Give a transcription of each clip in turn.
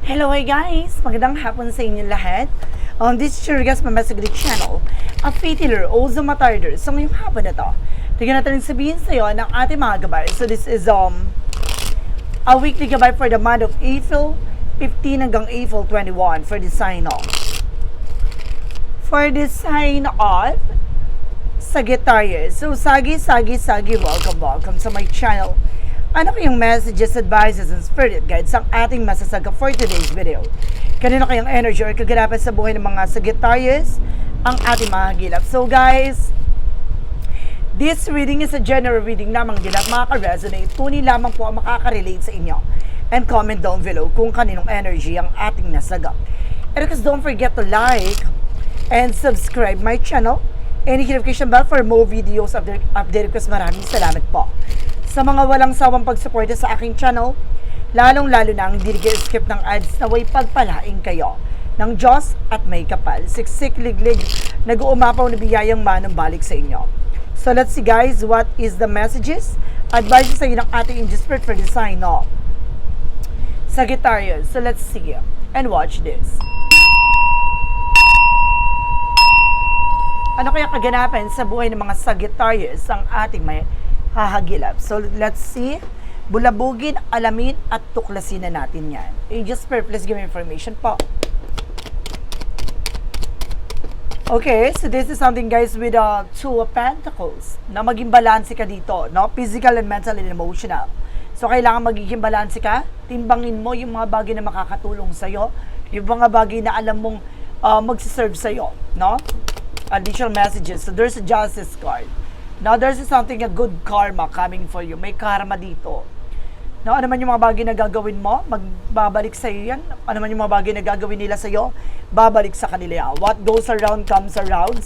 Hello, hi guys! Magandang hapon sa inyo lahat. This is your guest, Mamasagrid Channel, a faith healer, also matarder. So ngayong hapon na to, tignan natin sabihin sa iyo ng ating mga gabay. So this is a weekly gabay for the month of April 15 hanggang April 21 for the sign off. For the sign off, Sagittarius. So Sagi, welcome sa my channel. Ano kayong messages, advices, and spirit guides ang ating masasaga for today's video? Kanino kayong energy or kaganapan sa buhay ng mga Sagittarius ang ating mga gilap? So guys, this reading is a general reading lamang din at makaka-resonate. Tunay lamang po ang makaka-relate sa inyo. And comment down below kung kaninong energy ang ating nasagap. And because don't forget to like and subscribe my channel and notification bell for more videos update request. Maraming salamat po sa mga walang sawang pagsuporta sa aking channel, lalong-lalo na ang hindi skip ng ads na way pagpalain kayo ng Diyos at may kapal. Siksik, liglig, nag-uumapaw na biyayang manong balik sa inyo. So let's see guys, what is the messages? Advice sa inyo ng ating angel spirit for the sign of Sagittarius. So let's see and watch this. Ano kaya kaganapan sa buhay ng mga Sagittarius ang ating may hahagilap? So let's see. Bulabugin, alamin at tuklasin na natin yan. Angel Spirit, please give me information po. Okay, so this is something guys with Two of Pentacles. Na maging balanse ka dito, no? Physical and mental and emotional. So kailangan magiging balanse ka. Timbangin mo yung mga bagay na makakatulong sa'yo. Yung mga bagay na alam mong magsiserve sa'yo, no? Additional messages. So there's a Justice card. Now, there's something, a good karma coming for you. May karma dito. Now, ano man yung mga bagay na gagawin mo, magbabalik sa iyo yan. Ano man yung mga bagay na gagawin nila sa iyo, babalik sa kanila yan. What goes around comes around.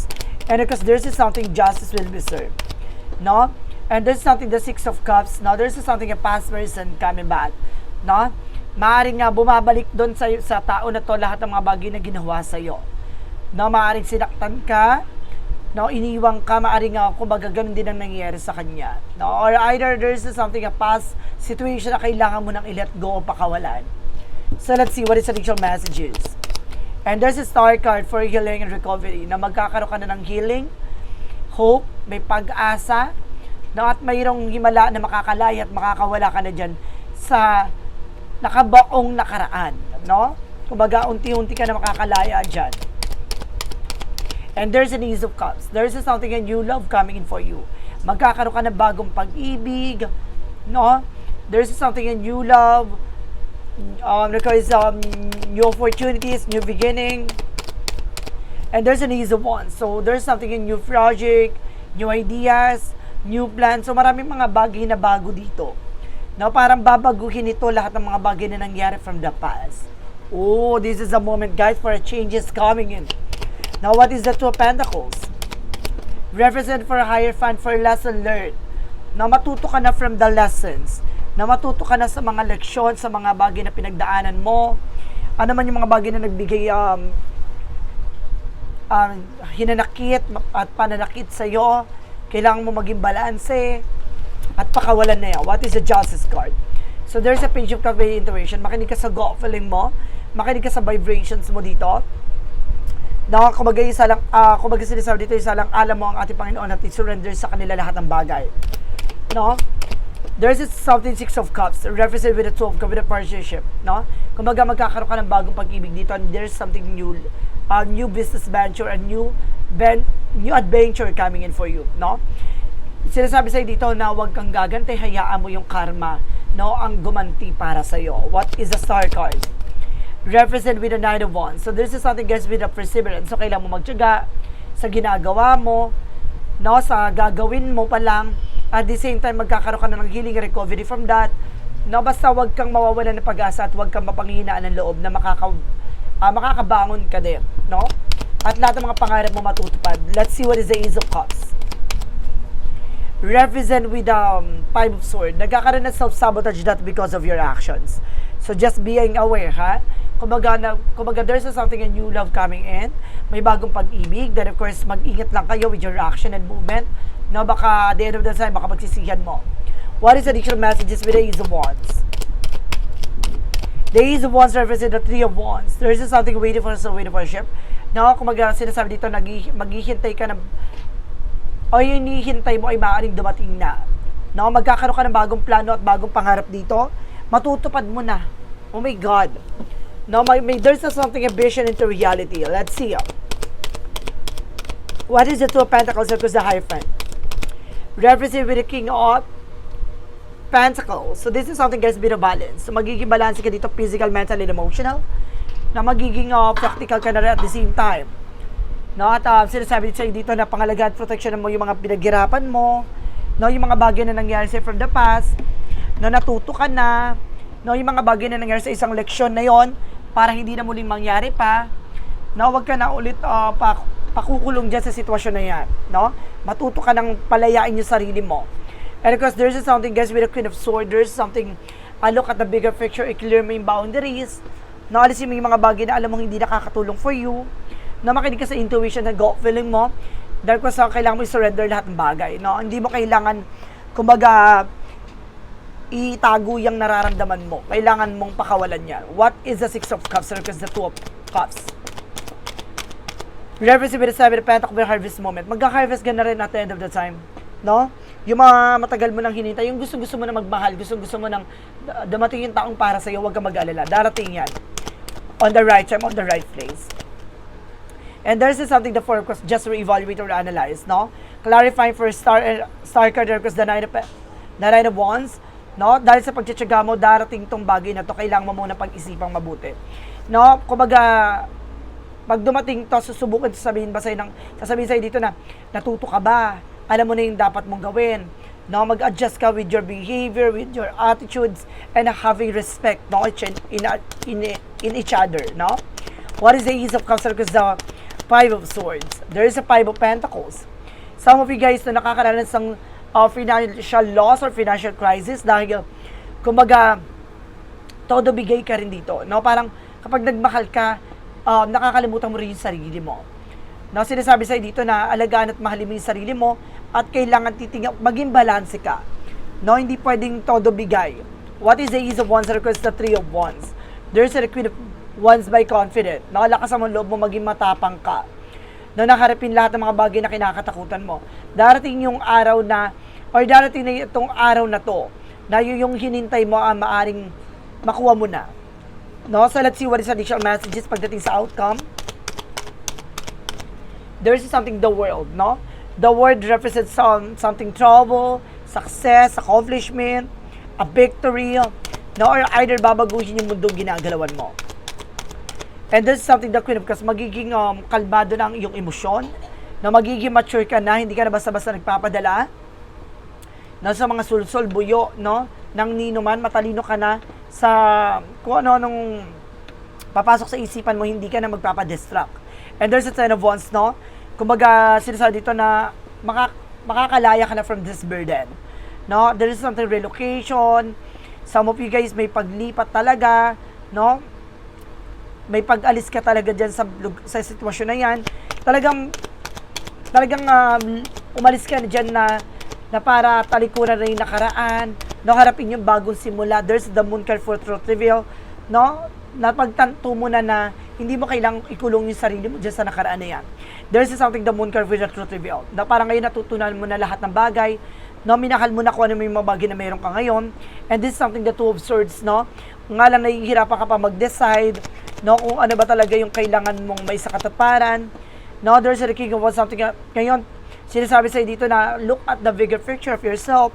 And because there's something, justice will be served. No? And there's something, the Six of Cups. Now, there's something, a past person coming back. No? Maaaring nga bumabalik doon sa tao na to lahat ng mga bagay na ginawa sa iyo. No? Maaaring sinaktan ka. No, iniwang ka, maaaring kumbaga ganun din ang nangyayari sa kanya. No, or either there's something, a past situation na kailangan mo nang i-let go o pakawalan. So let's see what is the actual messages. And there's a star card for healing and recovery, na magkakaroon ka na ng healing, hope, may pag-asa, no, at mayroong himala na makakalaya at makakawala ka na dyan sa nakabaong nakaraan. No? Kumbaga, unti-unti ka na makakalaya dyan. And there's an Ace of Cups. There's something a new love coming in for you. Magkakaroon ka ng bagong pag-ibig, no? There's something a new love, because new opportunities, new beginning. And there's an Ace of Wands. So there's something a new project, new ideas, new plans. So maraming mga bagay na bago dito. No, parang babaguhin ito lahat ng mga bagay na nangyari from the past. Oh, this is a moment, guys, for a changes coming in. Now, what is the Two of Pentacles? Represent for a higher fun, for lesson learned. Na matuto ka na from the lessons. Na matuto ka na sa mga leksyon, sa mga bagay na pinagdaanan mo. Ano man yung mga bagay na nagbigay hinanakit at pananakit sa'yo. Kailangan mo maging balanse at pakawalan na yan. What is the Justice card? So, there's a Page of Cups by intuition. Makinig ka sa gut feeling mo. Makinig ka sa vibrations mo dito. Na kumbaga sinasabi dito, isa lang alam mo ang ating Panginoon at i-surrender sa kanila lahat ng bagay. No? There's something Six of Cups, represented with the Two of Cups, with a partnership. No? Kumbaga magkakaroon ka ng bagong pag-ibig dito and there's something new, new business venture, a new adventure coming in for you. No? Sinasabi sa'yo dito na huwag kang gagante, hayaan mo yung karma, no, ang gumanti para sa'yo. What is the Star card? Represent with the Nine of Wands. So this is something guys with a perseverance. So kailangan mo magtiyaga sa ginagawa mo, no, sa gagawin mo pa lang. At the same time, magkakaroon ka na ng healing recovery from that. No, basta wag kang mawawalan ng pag-asa at wag kang mapanghinaan ng loob na makakabangon ka din, no? At lahat ng mga pangarap mo matutupad. Let's see what is the Ace of Cups. Represent with Five of Swords. Nagkakaroon ng self-sabotage that because of your actions. So just being aware, ha? Kumbaga there's something a new love coming in. May bagong pag-ibig. Then of course, mag-ingat lang kayo with your action and movement. No, baka at the end of the time, baka magsisihan mo. What is additional messages with the Ace of Wands? The Ace of Wands represents the Three of Wands. There is something waiting for a ship. No, kung sinasabi dito, maghihintay ka na, o yung hinihintay mo ay maaaring dumating na. No, magkakaroon ka ng bagong plano at bagong pangarap dito. Matutupad mo na. Oh my God. No, there's something ambition into reality. Let's see. What is the Two of Pentacles versus the Hierophant? Represented with the King of Pentacles. So this is something, guys, bit of balance. So magiging balance ka dito, physical, mental, and emotional. Na magiging practical ka na rin at the same time. No, at sinasabi sa'yo dito na pangalagaan at protection mo yung mga pinaghirapan mo. No, yung mga bagay na nangyari sa'yo from the past. No, natuto ka na. No, yung mga bagay na nangyari sa isang leksyon na yon para hindi na muling mangyari pa. No, wag ka na ulit pakukulong dyan sa sitwasyon na yan. No, matuto ka nang palayain yung sarili mo. And of course, there's something, guys, with the Queen of Swords, there's something, look at the bigger picture, i-clear mo yung boundaries, no, alisin mo yung mga bagay na alam mong hindi nakakatulong for you, no, makinig ka sa intuition and gut feeling mo, dahil ko sa kailangan mo i-surrender lahat ng bagay, no, hindi mo kailangan, kumbaga, itago yung nararamdaman mo, kailangan mong pakawalan yan. What is the Six of Cups versus the Two of Cups? Reference with the Seven of Pentacles, harvest moment, magka-harvest ka na rin at the end of the time, no? Yung mga matagal mo nang hinintay, yung gusto mo na magmahal, gusto mo nang dumating yung taong para sa'yo, huwag ka mag-alala. Darating yan. On the right time, on the right place. And there's something the Four of Cups just re-evaluate or analyze, no? Clarifying for star card, because the Nine of Wands, no? Dahil sa pagtsatsaga mo, darating tong bagay na to, kailangan mo muna pag-isipang mabuti. No? Kumbaga, pag dumating to, susubukan sasabihin sa'yo dito na, natuto ka ba? Alam mo na yung dapat mong gawin. No, mag-adjust ka with your behavior, with your attitudes, and having respect, no, in each other, no? What is the Ace of Cups versus the Five of Swords? There is a Five of Pentacles. Some of you guys na nakakaranas ng financial loss or financial crisis dahil, kumbaga, todo bigay ka rin dito, no? Parang kapag nagmahal ka, nakakalimutan mo rin yung sarili mo. No, sinasabi sa'yo dito na alagaan at mahalin mo yung sarili mo at kailangan maging balanse ka. No, hindi pwedeng todo bigay. What is the Ace of Wands versus the Three of Wands? There's a Queen of Wands by confident. No, lakas ang loob mo, maging matapang ka. No, nakaharapin lahat ng mga bagay na kinakatakutan mo. Darating yung araw na, or darating na itong araw na to, na yung hinintay mo maaring makuha mo na. No, so let's see what is additional messages pagdating sa outcome. There's something, the world, no? The world represents something trouble, success, accomplishment, a victory, no? Or either babaguhin yung mundong ginagalawan mo. And there's something, the Queen of Cups, magiging kalmado na ang iyong emosyon, na magiging mature ka na, hindi ka na basta-basta nagpapadala, no? Sa mga sulsol, buyo, no? Nang nino man, matalino ka na sa kung ano-anong papasok sa isipan mo, hindi ka na magpapadistract. And there's a Ten of Wands, no? Kumbaga, sinasabi dito na makakalaya ka na from this burden. No? There is something relocation. Some of you guys may paglipat talaga, no? May pag-alis ka talaga dyan sa sitwasyon na yan. Talagang umalis ka na dyan na para talikuran na yung nakaraan. No? Harapin yung bagong simula. There's the Moon card for truth reveal. No? Napagtanto mo na hindi mo kailangang ikulong yung sarili mo dyan sa nakaraan na yan. There's something, the Moon card with the truth reveal. Na parang ngayon natutunan mo na lahat ng bagay. No, minahal mo na kung ano yung mga bagay na mayroon ka ngayon. And this is something, the Two of Swords, no? Nga lang nahihirapan ka pa mag-decide, no? Kung ano ba talaga yung kailangan mong may sakatuparan. No, there's a King of Wands, something. Ngayon, sinasabi sa'yo dito na look at the bigger picture of yourself.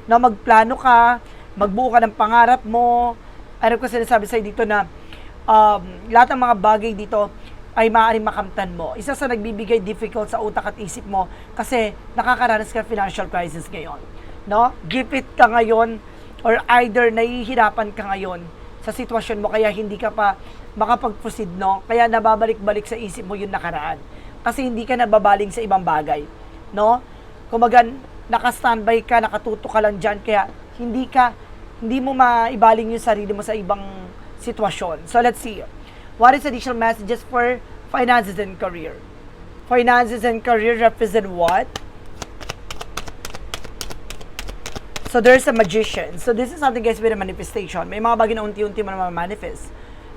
No, magplano ka, magbuo ka ng pangarap mo. Ano ko sinasabi sa'yo dito na lahat ng mga bagay dito ay maaaring makamtan mo. Isa sa nagbibigay difficult sa utak at isip mo kasi nakakaranas ka financial crisis ngayon. No? Gipit ka ngayon or either nahihirapan ka ngayon sa sitwasyon mo kaya hindi ka pa makapag-proceed, no? Kaya nababalik-balik sa isip mo yung nakaraan. Kasi hindi ka nababaling sa ibang bagay. No? Kumaga, naka-standby ka, nakatuto ka lang dyan kaya hindi mo maibaling yung sarili mo sa ibang sitwasyon. So let's see. What is additional messages for finances and career? Finances and career represent what? So there's a magician. So this is something guys with a manifestation. May mga bagay na unti-unti mo na manifest.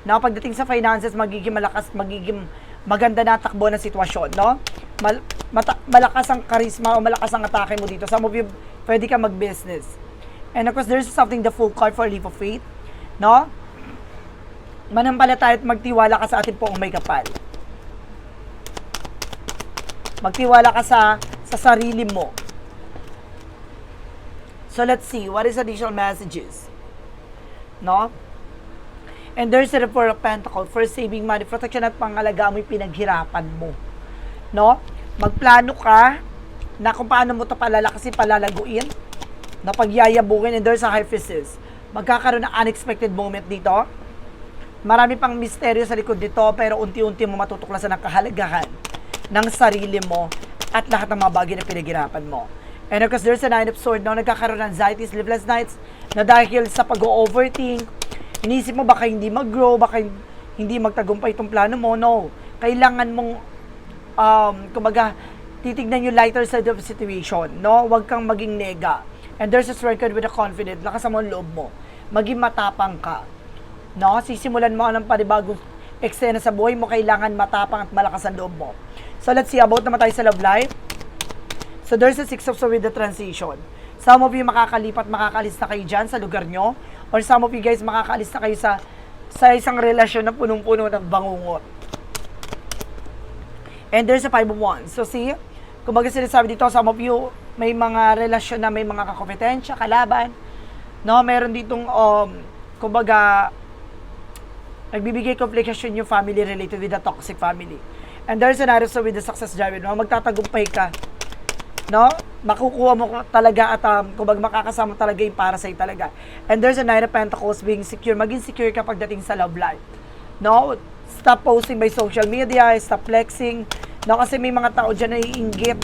No, pagdating sa finances, magiging malakas, magiging maganda na takbo ng sitwasyon, no? Malakas ang charisma o malakas ang atake mo dito. Some of you, pwede ka mag-business. And of course, there's something, the full card for leap of faith, no? Manampalataya at magtiwala ka sa ating poong may kapal. Magtiwala ka sa sarili mo. So let's see, what is additional messages? No? And there's a Four of Pentacles for saving money, protection at pangalagaan mo yung pinaghirapan mo. No? Magplano ka na kung paano mo ito palalakasin, palalaguin, na pagyayabungin, and there's a High Priestess. Magkakaroon ng unexpected moment dito. Marami pang misteryo sa likod nito, pero unti-unti mo matutuklasan ang kahalagahan ng sarili mo at lahat ng mga bagay na pinaghirapan mo. And of course, there's a Nine of Swords, no? Nagkakaroon ng anxiety, sleepless nights, na dahil sa pag-overthink, inisip mo baka hindi mag-grow, baka hindi magtagumpay itong plano mo. No. Kailangan mong, kumbaga, titignan yung lighter side of the situation. No? Huwag kang maging nega. And there's a strength with a confident. Lakas mo ang loob mo. Maging matapang ka. No? Sisimulan mo ng panibagong eksena sa buhay mo. Kailangan matapang at malakas ang loob mo. So let's see, about naman tayo sa love life. So there's a Six of Swords with the transition. Some of you makakalipat, makakalis na kayo dyan sa lugar nyo. Or some of you guys makakaalis na kayo sa isang relasyon na punong-puno ng bangungot. And there's a Five of Wands. So see, kumbaga sinasabi dito, some of you may mga relasyon na may mga kakompetensya, kalaban. No, meron ditong, kumbaga, nagbibigay komplikasyon yung family related with the toxic family. And there's another so with the success driver. No, magtatagumpay ka. No? Makukuha mo talaga at kumbaga makakasama talaga yung para sa'yo talaga. And there's a Nine of Pentacles, being secure. Maging secure ka pagdating sa love life. No? Stop posting by social media, stop flexing. No? Kasi may mga tao dyan na iinggit.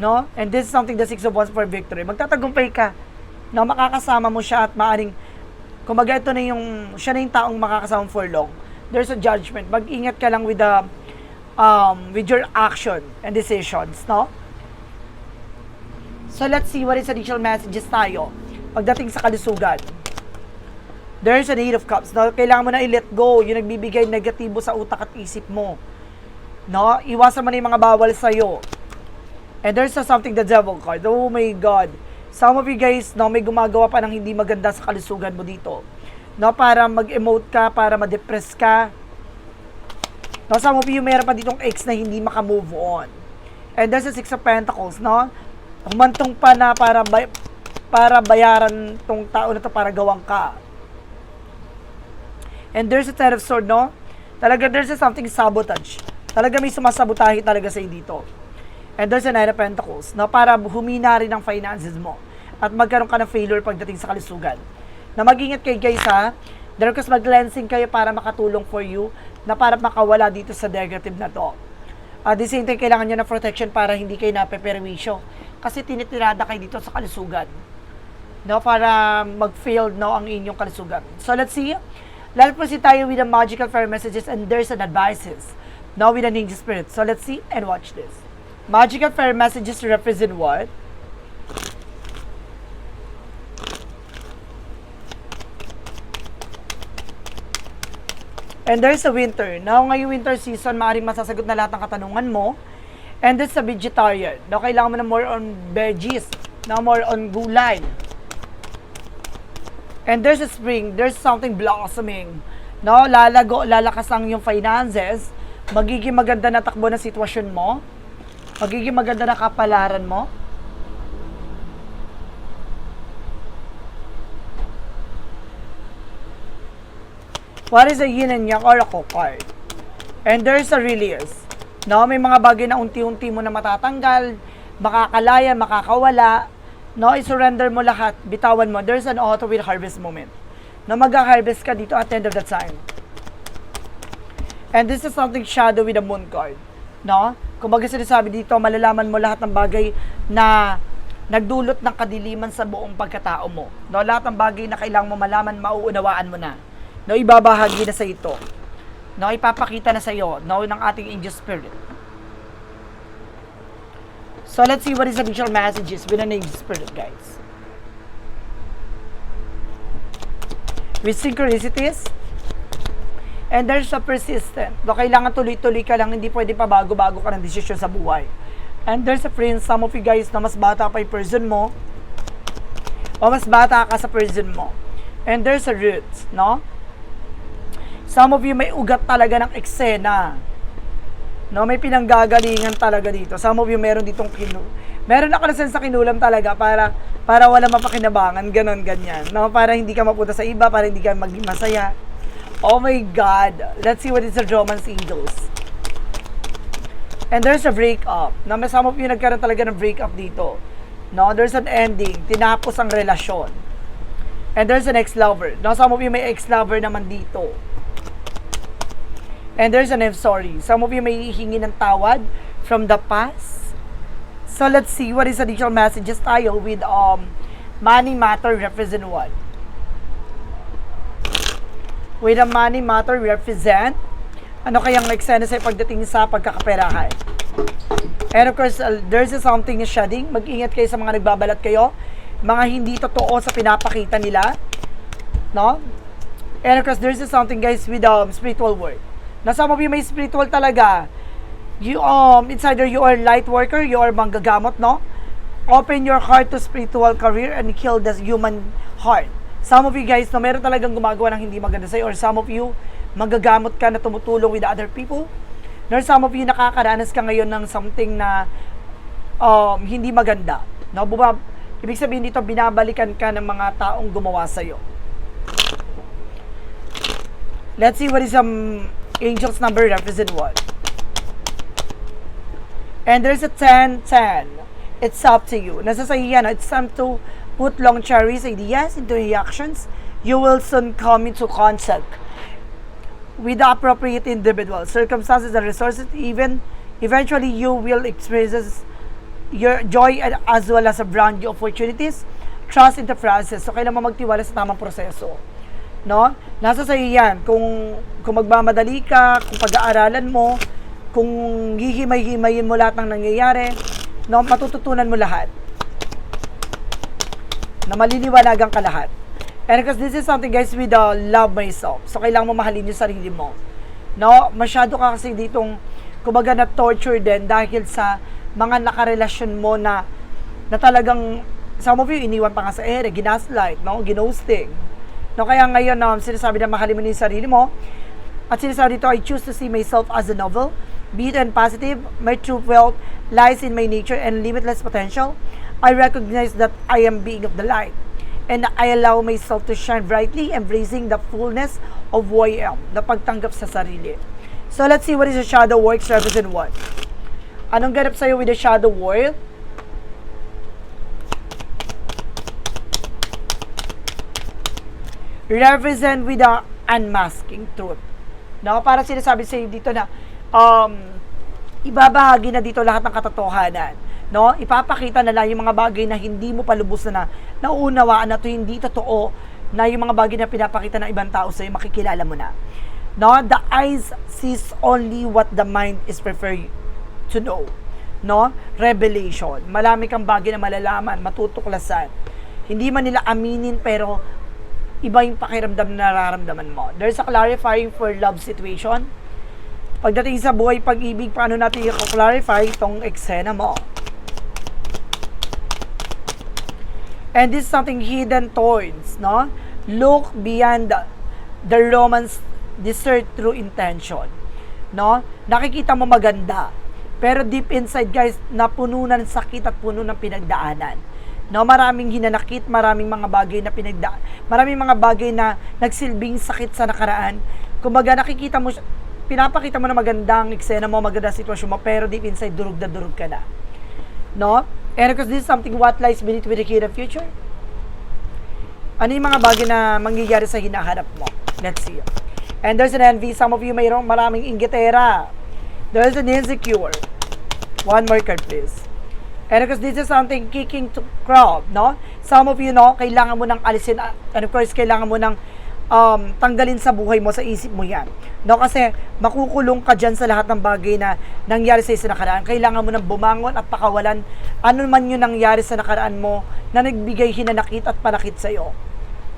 No? And this is something, the Six of Wands for victory. Magtatagumpay ka. No? Makakasama mo siya at maaring, kumbaga ito na yung, siya na yung taong makakasama for long. There's a judgment. Mag-ingat ka lang with your action and decisions, no? So let's see what is additional messages tayo pagdating sa kalusugan. There's an Eight of Cups, no? Kailangan mo na i-let go yung nagbibigay negatibo sa utak at isip mo, no? Iwasan mo na yung mga bawal sa'yo. And there's something, the Devil card. Oh my God. Some of you guys, no, may gumagawa pa ng hindi maganda sa kalusugan mo dito, no? Para mag-emote ka, para ma-depress ka. No, some of you, meron pa ditong ex na hindi makamove on. And there's a Six of Pentacles, no? Humantong pa na para bayaran tong tao na to para gawang ka. And there's a Ten of Swords, no? Talaga, there's something sabotage. Talaga may sumasabotahe talaga sa'yo dito. And there's a Nine of Pentacles, no? Para humina rin ang finances mo. At magkaroon ka ng failure pagdating sa kalusugan. Na mag-ingat kayo guys ha. Dahil kasi mag-cleansing kayo para makatulong for you, na para makawala dito sa negative na to. At the same time, kailangan nyo na protection para hindi kayo napeperwisyo. Kasi tinitirada kayo dito sa kalusugan. No, para mag-fail, no, ang inyong kalusugan. So let's see. Let's proceed tayo with the magical fairy messages and there's an advices. Now with an angel spirit. So let's see and watch this. Magical fairy messages represent what? And there's a winter. Now, ngayong winter season, maaaring masasagot na lahat ng katanungan mo. And there's a vegetarian. Now, kailangan mo na more on veggies. Now, more on gulay. And there's a spring. There's something blossoming. No, lalakas ang yung finances. Magiging maganda na takbo na sitwasyon mo. Magiging maganda na kapalaran mo. What is a yin and yang oracle card? And there's a release. No, may mga bagay na unti-unti mo na matatanggal, makakalaya, makakawala. No, i-surrender mo lahat, bitawan mo. There's an auto with harvest moment. No, mag-harvest ka dito at the end of the time. And this is something shadow with the moon card. No? Kung baga sinasabi dito, malalaman mo lahat ng bagay na nagdulot ng kadiliman sa buong pagkatao mo. No, lahat ng bagay na kailangan mo malaman, mauunawaan mo na. No, ibabahagi na sa ito. No, ipapakita na sa iyo, no, ng ating angel spirit. So let's see what is the initial messages with an angel spirit, guys. With synchronicities, and there's a persistent. No, kailangan tuloy-tuloy ka lang, hindi pwede pa bago-bago ka ng desisyon sa buhay. And there's a friend, some of you guys na mas bata pa yung person mo, o mas bata ka sa person mo. And there's a roots, no? Some of you may ugat talaga ng eksena. No, may pinanggagalingan talaga dito. Some of you meron ditong meron nakalasan sa kinulam talaga para wala mapakinabangan, ganon, ganyan. No, para hindi ka mapunta sa iba, para hindi ka maging masaya. Oh my God. Let's see what is the romance angels. And there's a breakup. No, some of you nagkaroon talaga ng breakup dito. No, there's an ending. Tinapos ang relasyon. And there's an ex-lover. No, some of you may ex-lover naman dito. And there's an sorry. Some of you may hingi ng tawad from the past. So let's see what is the additional messages tayo with money matter represent what? With a money matter represent ano kayang eksena sa pagdating sa pagkakaperahan. And of course, there's something shedding. Mag-ingat kayo sa mga nagbabalat kayo. Mga hindi totoo sa pinapakita nila. No? And of course, there's something guys with spiritual work. Na some of you may spiritual talaga. You it's either you are light worker, you are manggagamot, no? Open your heart to spiritual career and kill the human heart. Some of you guys, no, meron talagang gumagawa ng hindi maganda sa'yo, or some of you, manggagamot ka na tumutulong with other people. Or some of you, nakakaranas ka ngayon ng something na hindi maganda. No? Ibig sabihin dito, binabalikan ka ng mga taong gumawa sa'yo. Let's see what is angel's number represent what. And there's a 10-10. It's up to you. Nasa sa'yo yan. It's time to put long cherries ideas into actions. You will soon come into contact with the appropriate individual, circumstances and resources. Eventually you will experience your joy as well as a brand new opportunities. Trust in the process. So kailangan mo magtiwala sa tamang proseso. No? Nasa sa'yo yan. Kung magmamadali ka, kung pag-aaralan mo, kung hihimay-himayin mo lahat ng nangyayari, no, matututunan mo lahat. Na maliliwanagan ka lahat. And because this is something guys with love myself. So kailangan mo mahalin yung sarili mo. No? Masyado ka kasi ditong kumbaga na torture din dahil sa mga nakarelasyon mo na talagang some of you iniwan pa nga sa ere, ginaslight, no? Ginosting. No, kaya ngayon, sinasabi na mahalin mo yung sarili mo. At sinasabi dito, I choose to see myself as a novel, be it and positive. My true wealth lies in my nature and limitless potential. I recognize that I am being of the light. And I allow myself to shine brightly, embracing the fullness of who I am, na pagtanggap sa sarili. So let's see what is the shadow works represent what. Anong ganap sa'yo with the shadow work? Represent with the unmasking truth. No, para sinasabi sa iyo dito na ibabahagi na dito lahat ng katotohanan. No, ipapakita na lang yung mga bagay na hindi mo palubos na nauunawaan na to hindi totoo, na yung mga bagay na pinapakita ng ibang tao sa iyo, makikilala mo na. No, the eyes sees only what the mind is preferred to know. No, revelation. Marami kang bagay na malalaman, matutuklasan. Hindi man nila aminin pero iba yung pakiramdam na nararamdaman mo. There's a clarifying for love situation. Pagdating sa buhay pag-ibig, paano natin i-clarify itong eksena mo? And this is something hidden thorns, no? Look beyond the romance, discern true intention. No? Nakikita mo maganda. Pero deep inside, guys, napuno ng sakit at puno ng pinagdaanan. No, maraming hinanakit, maraming mga bagay na maraming mga bagay na nagsilbing sakit sa nakaraan. Kumbaga nakikita mo, pinapakita mo na magandang eksena mo, magandang sitwasyon mo, pero deep inside durug na durug ka na. No? And because this is something what lies beneath with the key of future. Ano yung mga bagay na mangyayari sa hinahanap mo? Let's see. And there's an envy. Some of you mayroong maraming inggitera. There's an insecure. One more card, please. And because this is something kicking to crowd, no? Some of you, no, kailangan mo nang alisin, and of course, kailangan mo nang tanggalin sa buhay mo, sa isip mo yan. No, kasi makukulong ka dyan sa lahat ng bagay na nangyari sa sa nakaraan. Kailangan mo nang bumangon at pakawalan ano man yung nangyari sa nakaraan mo na nagbigay hinanakit at panakit sa'yo.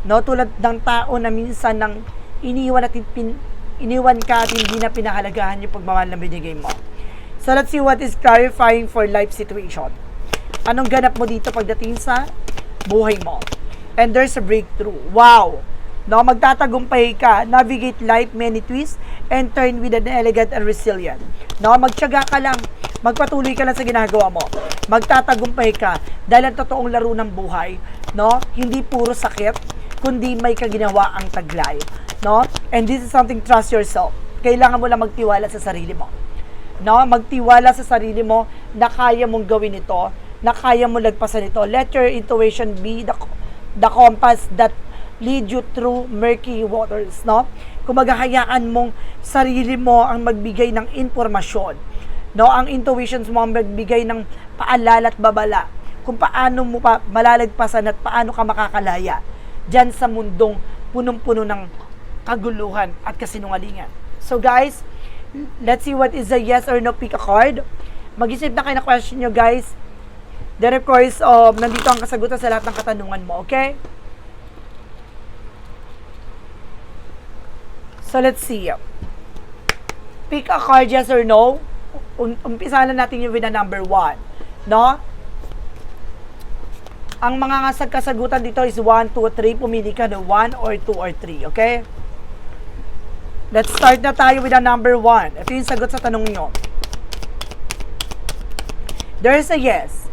No, tulad ng tao na minsan nang iniwan ka at hindi na pinahalagahan yung pagmamahal na binigay mo. So let's see what is clarifying for life situation. Anong ganap mo dito pagdating sa buhay mo? And there's a breakthrough. Wow! No, magtatagumpay ka, navigate life many twists, and turn with an elegant and resilient. No, magtiyaga ka lang, magpatuloy ka lang sa ginagawa mo. Magtatagumpay ka dahil ang totoong laro ng buhay, no, hindi puro sakit, kundi may kaginawa ang taglay. No? And this is something, trust yourself. Kailangan mo lang magtiwala sa sarili mo. No? Magtiwala sa sarili mo na kaya mong gawin ito, na kaya mo lagpasan ito. Let your intuition be the compass that lead you through murky waters, no? Kung maghahayaan mong sarili mo ang magbigay ng informasyon, no? Ang intuitions mo ang magbigay ng paalala at babala kung paano mo pa malalagpasan at paano ka makakalaya dyan sa mundong punong-puno ng kaguluhan at kasinungalingan. So guys, let's see what is a yes or no, pick a card. Mag-isip na kayo na question nyo, guys. Then of course, nandito ang kasagutan sa lahat ng katanungan mo, okay? So let's see. Pick a card, yes or no. Umpisa na natin yung with the number 1. No? Ang mga kasagutan dito is 1, 2, 3. Pumili ka ng 1 or 2 or 3. Okay? Let's start na tayo with the number 1. Ito yung sagot sa tanong nyo. There's a yes.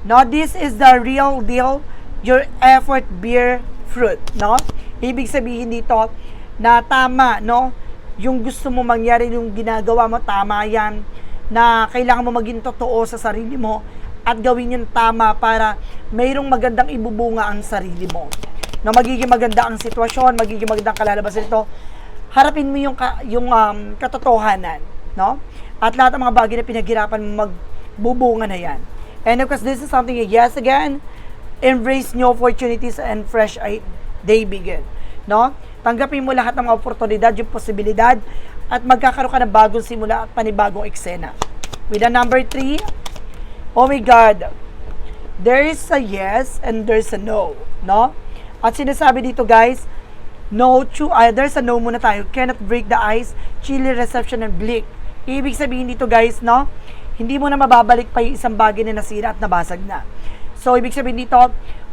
No, this is the real deal. Your effort bear fruit. No? Ibig sabihin dito, na tama, no? Yung gusto mo mangyari, yung ginagawa mo, tama yan. Na kailangan mo maging totoo sa sarili mo at gawin yung tama para mayroong magandang ibubunga ang sarili mo. Na magiging maganda ang sitwasyon, magiging magandang kalalabasan ito. Harapin mo yung katotohanan, no? At lahat ng mga bagay na pinaghirapan mo, magbubunga na yan. And of course, this is something, yes again, embrace new opportunities and fresh day begin, no? Tanggapin mo lahat ng mga oportunidad, yung posibilidad, at magkakaroon ka ng bagong simula at panibagong eksena. With the number 3, oh my God, there is a yes and there's a no, no? At sinasabi dito, guys, no, there's a no muna tayo. Cannot break the ice, chilly reception and bleak. Ibig sabihin dito, guys, no? Hindi mo na mababalik pa yung isang bagay na nasira at nabasag na. So, ibig sabihin dito,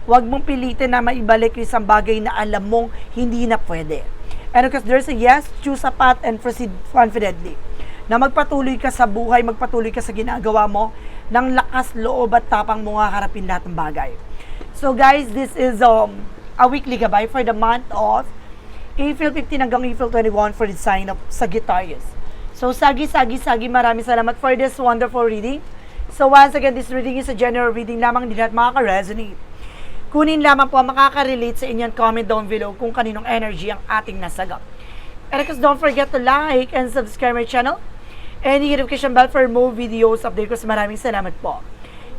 huwag mong pilitin na maibalik yung isang bagay na alam mong hindi na pwede. And because there's a yes, choose a path and proceed confidently. Na magpatuloy ka sa buhay, magpatuloy ka sa ginagawa mo, ng lakas, loob at tapang mo nga harapin lahat ng bagay. So guys, this is a weekly gabay for the month of April 15 hanggang April 21 for the sign of Sagittarius. So Sagi, maraming salamat for this wonderful reading. So once again, this reading is a general reading lamang, hindi lahat makaka-resonate. Kunin lamang po ang makaka-relate sa inyo, comment down below kung kaninong energy ang ating nasagap. And of course, don't forget to like and subscribe my channel and hit notification bell for more videos update ko. Maraming salamat po.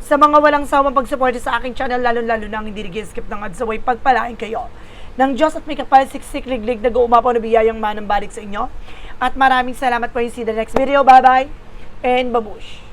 Sa mga walang sawang pagsuporta sa aking channel, lalo-lalo nang hindi nag-skip ng ads, away pagpalain kayo ng Diyos at may kapal siksik liglig nag-uumapaw na biyayang manang balik sa inyo. At maraming salamat po. See you in the next video. Bye-bye and babush!